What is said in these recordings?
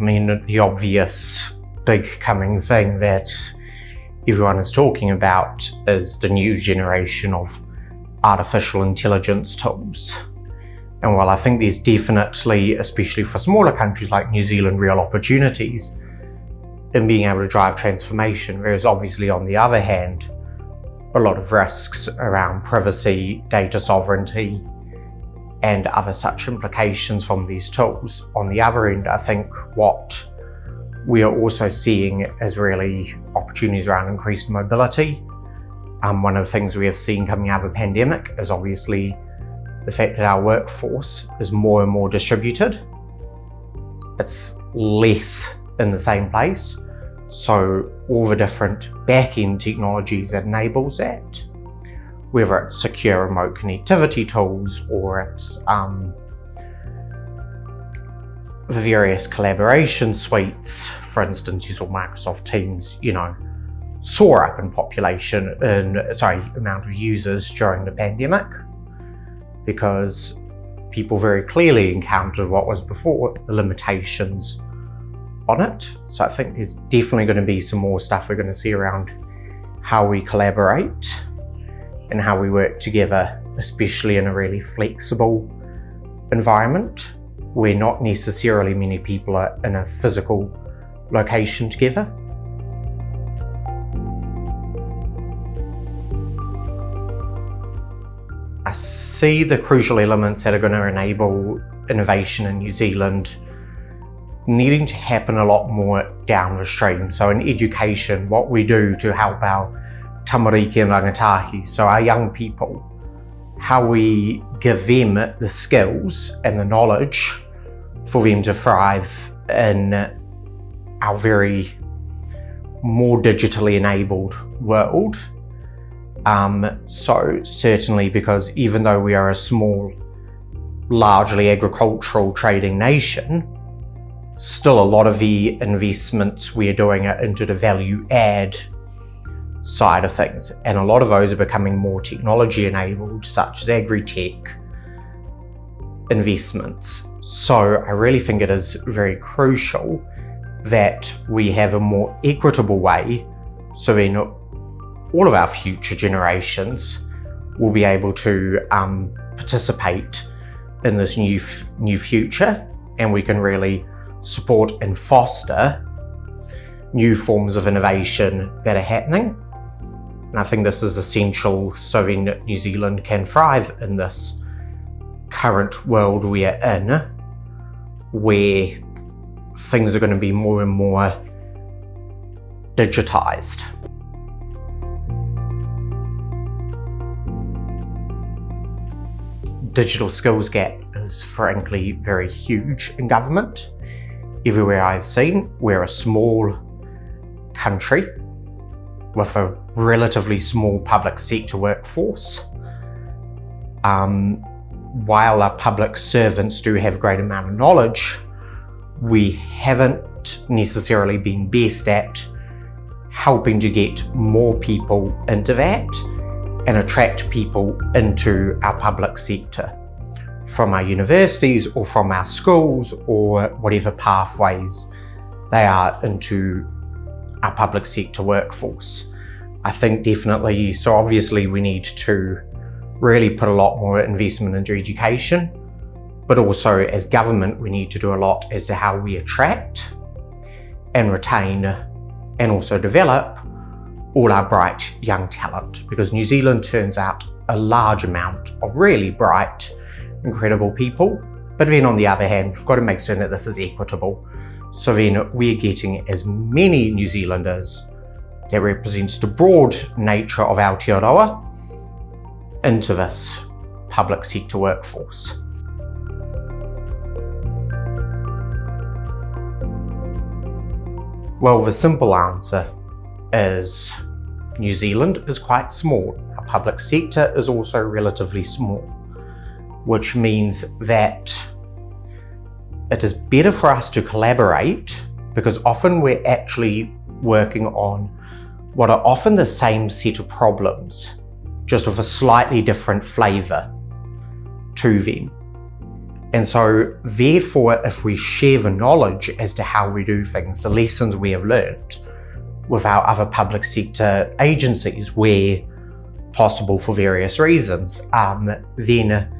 mean, the obvious big coming thing that everyone is talking about is the new generation of artificial intelligence tools. And while I think there's definitely, especially for smaller countries like New Zealand, real opportunities in being able to drive transformation, whereas obviously on the other hand, a lot of risks around privacy, data sovereignty, and other such implications from these tools. On the other end, I think what we are also seeing is really opportunities around increased mobility. One of the things we have seen coming out of the pandemic is obviously the fact that our workforce is more and more distributed. It's less in the same place. So all the different back-end technologies that enables that, whether it's secure remote connectivity tools or it's the various collaboration suites. For instance, you saw Microsoft Teams, soar up in amount of users during the pandemic, because people very clearly encountered what was before the limitations on it. So I think there's definitely going to be some more stuff we're going to see around how we collaborate and how we work together, especially in a really flexible environment where not necessarily many people are in a physical location together. I see the crucial elements that are going to enable innovation in New Zealand needing to happen a lot more down the stream. So in education, what we do to help our tamariki and rangatahi, so our young people, how we give them the skills and the knowledge for them to thrive in our very more digitally enabled world. So certainly, because even though we are a small, largely agricultural trading nation, still a lot of the investments we are doing are into the value add side of things. And a lot of those are becoming more technology enabled, such as agri-tech investments. So I really think it is very crucial that we have a more equitable way, so then all of our future generations will be able to participate in this new future, and we can really support and foster new forms of innovation that are happening. And I think this is essential so that New Zealand can thrive in this current world we are in, where things are going to be more and more digitized. Digital skills gap is frankly very huge in government. Everywhere I've seen, we're a small country with a relatively small public sector workforce. While our public servants do have a great amount of knowledge, we haven't necessarily been best at helping to get more people into that and attract people into our public sector from our universities or from our schools or whatever pathways they are into our public sector workforce. I think definitely, so obviously we need to really put a lot more investment into education, but also as government we need to do a lot as to how we attract and retain and also develop all our bright young talent, because New Zealand turns out a large amount of really bright, incredible people. But then on the other hand, we've got to make certain that this is equitable. So then we're getting as many New Zealanders that represents the broad nature of Aotearoa into this public sector workforce. Well, the simple answer is New Zealand is quite small. Our public sector is also relatively small, which means that it is better for us to collaborate, because often we're actually working on what are often the same set of problems, just with a slightly different flavour to them. And so therefore, if we share the knowledge as to how we do things, the lessons we have learned with our other public sector agencies where possible for various reasons, then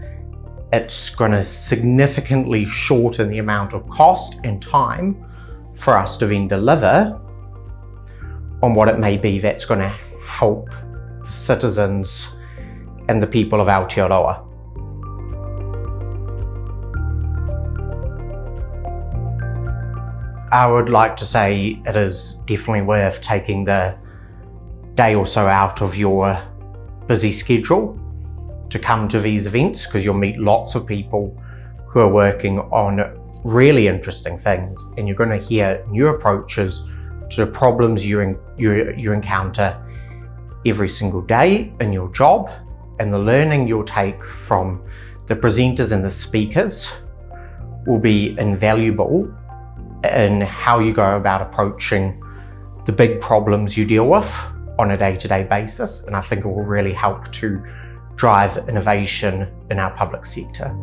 it's going to significantly shorten the amount of cost and time for us to then deliver on what it may be that's going to help the citizens and the people of Aotearoa. I would like to say it is definitely worth taking the day or so out of your busy schedule to come to these events, because you'll meet lots of people who are working on really interesting things, and you're going to hear new approaches to the problems you encounter every single day in your job, and the learning you'll take from the presenters and the speakers will be invaluable in how you go about approaching the big problems you deal with on a day-to-day basis, and I think it will really help to drive innovation in our public sector.